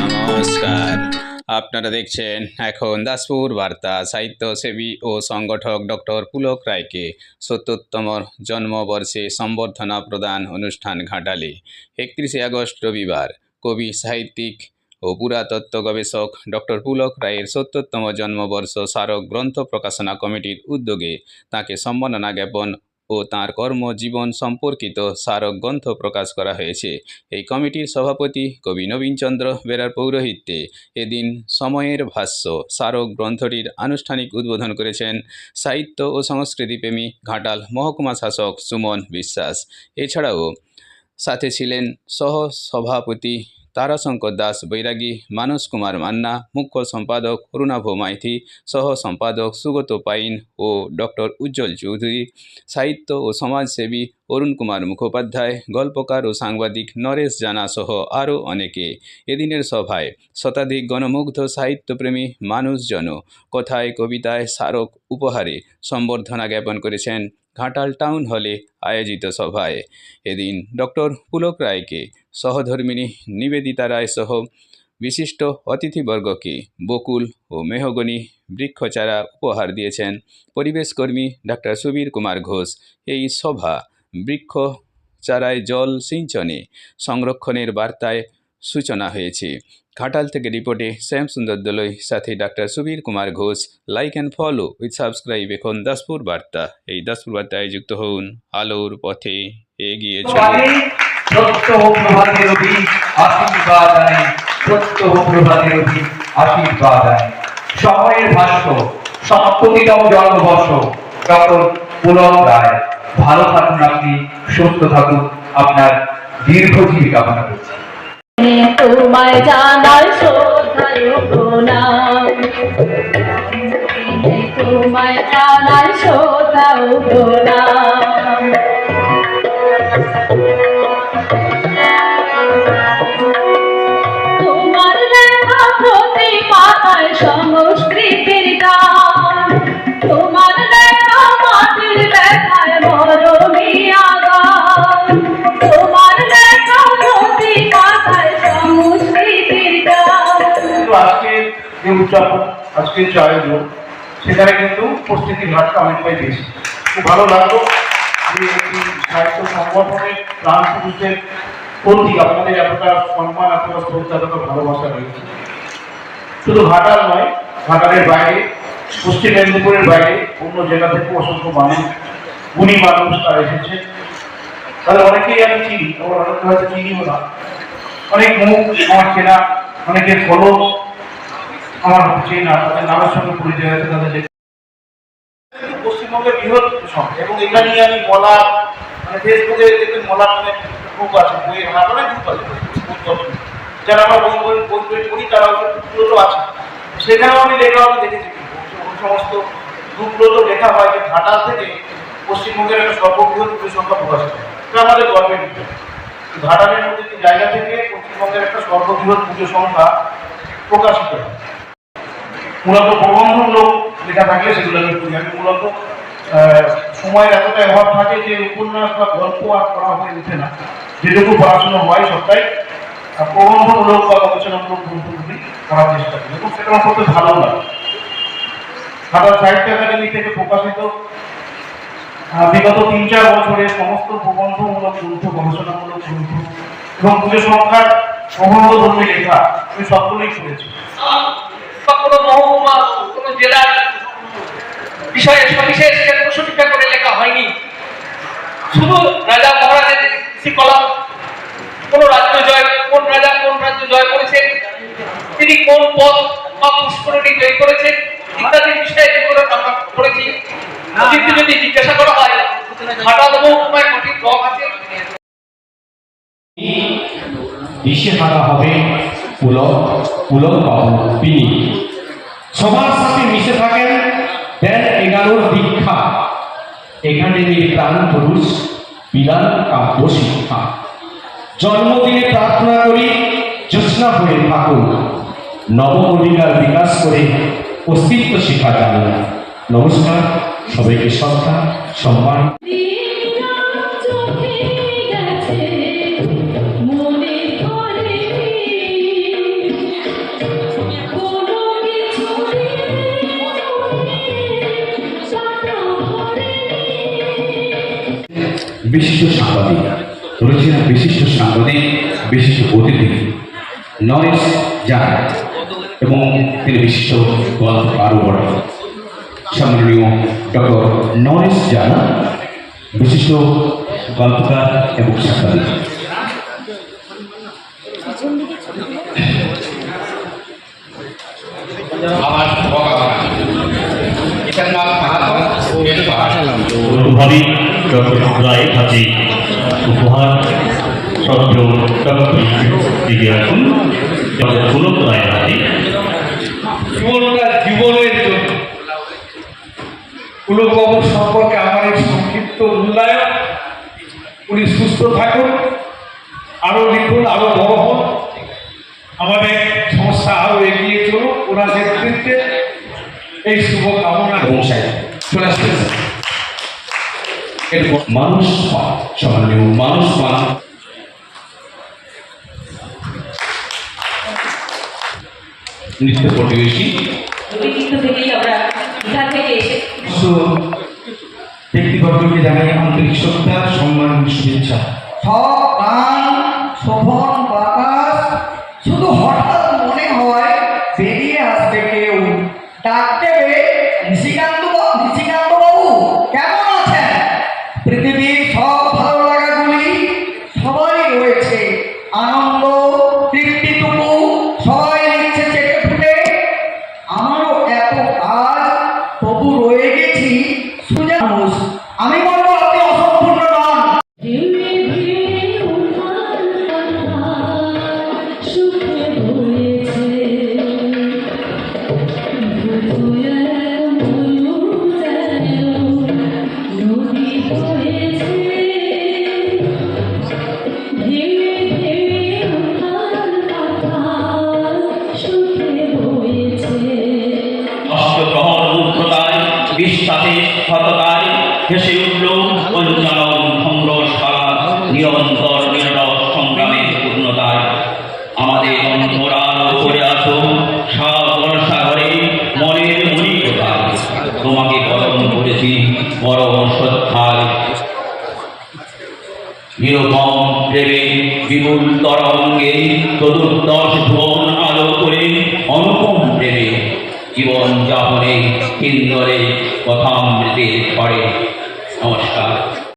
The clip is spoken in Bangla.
নমস্কার, আপনারা দেখছেন এখন দাসপুর বার্তা। সাহিত্যসেবী ও সংগঠক ডক্টর পুলক রায়কে ৭০তম জন্মবর্ষে সম্বর্ধনা প্রদান অনুষ্ঠান ঘাটালে ৩১ আগস্ট রবিবার। কবি, সাহিত্যিক ও পুরাতত্ত্ব গবেষক ডক্টর পুলক রায়ের ৭০তম জন্মবর্ষ স্মারক গ্রন্থ প্রকাশনা কমিটির উদ্যোগে তাঁকে সম্মাননা জ্ঞাপন ও তাঁর কর্মজীবন সম্পর্কিত স্মারক গ্রন্থ প্রকাশ করা হয়েছে। এই কমিটির সভাপতি কবি নবীনচন্দ্র বেরার পৌরোহিত্যে এদিন সময়ের ভাষ্য স্মারক গ্রন্থটির আনুষ্ঠানিক উদ্বোধন করেছেন সাহিত্য ও সংস্কৃতিপ্রেমী ঘাটাল মহকুমা শাসক সুমন বিশ্বাস। এছাড়াও সাথে ছিলেন সহ সভাপতি তারাশঙ্কর দাস বৈরাগী, মানস কুমার মান্না, মুখ্য সম্পাদক অরুণাভ মাইতি, সহ সম্পাদক সুগত পাইন ও ডক্টর উজ্জ্বল চৌধুরী, সাহিত্য ও সমাজসেবী অরুণ কুমার মুখোপাধ্যায়, গল্পকার ও সাংবাদিক নরেশ জানা সহ আরও অনেকে। এদিনের সভায় শতাধিক গণমুগ্ধ সাহিত্যপ্রেমী মানুষজন কথায় কবিতায় স্মারক উপহারে সম্বর্ধনা জ্ঞাপন করেছেন ঘাটাল টাউন হলে আয়োজিত সভায়। এদিন ডক্টর পুলক রায়কে সহধর্মিণী নিবেদিতা রায় সহ বিশিষ্ট অতিথিবর্গকে বকুল ও মেহগনি বৃক্ষচারা উপহার দিয়েছেন পরিবেশকর্মী ডাক্তার সুবীর কুমার ঘোষ। এই সভা বৃক্ষ চারায় জল সিঞ্চনে সংরক্ষণের বার্তায় সূচনা হয়েছে। ঘাটাল থেকে রিপোর্টে শ্যাম সুন্দর দলই, সাথে doctor Subir Kumar Ghosh. Like and follow with subscribe এখন দাসপুর বার্তা। এই দাসপুর বার্তায় যুক্ত হন, আলোর পথে এগিয়ে চলুন। সময়ের ভাষ্য ৭০তম জন্মবর্ষ ডক্টর পুলক রায়। ভালো থাকুন আপনি, সুস্থ থাকুন, আপনার দীর্ঘজীবী কামনা করছি। তোমায় জানাই শ্রদ্ধায় প্রণাম, তোমায় জানাই শ্রদ্ধায় প্রণাম। তোমার লেখা প্রতি পাতায় সংস্কৃতির গান, তোমার লেখা মাটির ব্যথায় মরমিয়া গান, তোমার লেখা প্রতি পাতায় সংস্কৃতির গান। আজকের যে উদযাপন, আজকের যে আয়োজন, সেখানে কিন্তু উপস্থিতির হারটা অনেকটাই বেশি। খুব ভালো লাগলো যে একটি সাহিত্য সংগঠনের প্রাণ পুরুষের প্রতি আপনাদের এতটা সম্মান, এতটা শ্রদ্ধা, এতটা ভালোবাসা রয়েছে। শুধু ঘাটাল নয়, ঘাটালের বাইরে, পশ্চিম মেদিনীপুরের বাইরে অন্য জেলা থেকে অসংখ্য মানুষ, গুণী মানুষ তারা এসেছে। তাদের অনেকেই আমি চিনি, আবার অনেকে হয়তো চিনিও না। অনেক মুখ আমার চেনা, অনেকের ফলো আমার চেনা, তাদের নামের সঙ্গে পরিচয় আছে। তাদের পশ্চিমবঙ্গের বৃহৎ সংখ্যা, এবং এটা নিয়ে আমি বলা, মানে ফেসবুকে দেখবেন বলা মানে গ্রুপ আছে, বইয়ের অনেক গ্রুপ আছে যারা আমরা বই পড়ি, তারা গ্রুপগুলো আছে। সেখানেও আমি লেখা আমি দেখেছি, ওই সমস্ত গ্রুপগুলো তো লেখা হয় যে ঘাটাল থেকে পশ্চিমবঙ্গের একটা সর্ববৃহৎ পুজো সংখ্যা প্রকাশিত হয়। এটা আমাদের গর্বের বিষয়। ঘাটালের মধ্যে যে জায়গা থেকে পশ্চিমবঙ্গের একটা সর্ববৃহৎ পুজো সংখ্যা প্রকাশিত হয়। মূলত প্রবন্ধমূলক লেখা থাকলে সেগুলো আমি পড়ি। আমি মূলত সময়ের এতটা অভাব থাকে যে উপন্যাস বা গল্প আর পড়া হয়ে ওঠে না। যেটুকু পড়াশোনা হয় সবটাই প্রবন্ধমূলক বা গবেষণামূলক গ্রন্থগুলি পড়ার চেষ্টা করি, এবং সেটা আমার করতে ভালো লাগে। ঘাটাল সাহিত্য একাডেমি থেকে প্রকাশিত বিগত ৩-৪ বছরে সমস্ত প্রবন্ধমূলক গ্রন্থ, গবেষণামূলক গ্রন্থ এবং পুজো সংখ্যার প্রবন্ধধর্মী লেখা আমি সবগুলোই পড়েছি। কোনো মহকুমা, কোনো জেলার বিষয়ে সবিশেষ প্রশ্ন করে লেখা হয়নি। শুধু রাজা মহারাজের কলাম, কোন রাজ্য জয়, কোন রাজা কোন রাজ্য জয় করেছেন, তিনি কোন পদ বা পুষ্করণী জয় করেছেন ইত্যাদি বিষয়ে যেগুলো আমরা পড়েছি। কিন্তু যদি জিজ্ঞাসা করা হয়, ঘাটাল মহকুমায় কটি ব্লক আছে, দিশেহারা হবে পুলক বাবু। তিনি সবার সাথে মিশে থাকেন, দেন 11 দীক্ষা। একাডেমির প্রাণ পুরুষ, বিলাল কাব্য শিক্ষা। জন্মদিনে প্রার্থনা করি জ্যোৎস্না হয়ে থাকুন, নবকবিতার বিকাশ করে অস্তিত্ব শিক্ষা জানুন। নমস্কার, সবাইকে শ্রদ্ধা সম্মান। মনে করে বিশিষ্ট সাংবাদিক রয়েছেন, বিশিষ্ট সাংবাদিক, বিশিষ্ট অতিথি নরেশ জানা এবং তিনি বিশিষ্ট গল্পকারও বটে। সম্মাননীয় ডক্টর নরেশ জানা বিশিষ্ট গল্পকার এবং সাংবাদিক। আমার শুভকামনা। এটার নাম অনুভাবী ডক্টর রায় হাজি উপহার সদ্য দিকে আসুন পুলক রায় হাজি। জীবনটা জীবনের জন্য পুলকবাবু সম্পর্কে আমার এই সংক্ষিপ্ত মূল্যায়ন। উনি সুস্থ থাকুন, আরো লিখুন, আরো বড় হন, আমাদের সংস্থা আরো এগিয়ে চলুন ওনার নেতৃত্বে। এই শুভকামনা এবং সাহেব চলে আসবেন। এরপর মানুষ পান, সম্মানীয় মানুষ পান নৃত্য প্রতিবেশী নৃত্য থেকেই আমরা দীঘা থেকে এসে ব্যক্তিবর্গকে জানাই আন্তরিক শ্রদ্ধা, সম্মান, শুভেচ্ছা। সব গান শোভন বাতাস শুধু হঠাৎ মনে হয় বেরিয়ে আসবে কেউ, ডাকতে নিশিকান্ত বাবু কেমন আছেন? পৃথিবীর সব ভালো লাগাগুলি সবাই রয়েছে, আনন্দ তৃপ্তিটুকু সবাই নিচ্ছে চেটে ফুটে। আমারও এত কাজ তবু রয়ে গেছি সুজা মানুষ। আমি বলবো আপনি অসম্পূর্ণ নন। ধীরে ধীরে উঠান কথা সুখে বয়েছে, ভুতুয়ার ময়ূর যেন নদী বয়েছে। ধীরে ধীরে উঠান কথা সুখে বয়েছে। অষ্টপ্রহর ঊর্ধ্বতায় বিশ্বাসে সততায় ভেসে উঠল পঞ্চানন ভঙ্গশালা নিরন্তর নিরস সংগ্রামের পূর্ণতায়। আমাদের অন্তরাল করে আসো সাগর সাগরে মনের মনিকতায়। তোমাকে বরণ করেছি বরণ শ্রদ্ধায়। নিরুপম প্রেমে বিপুল তরঙ্গে চতুর্দশ ভুবন আলো করে অনুপম প্রেমে জীবন যাপনে কিন্নরে কথামৃতের স্বরে। নমস্কার।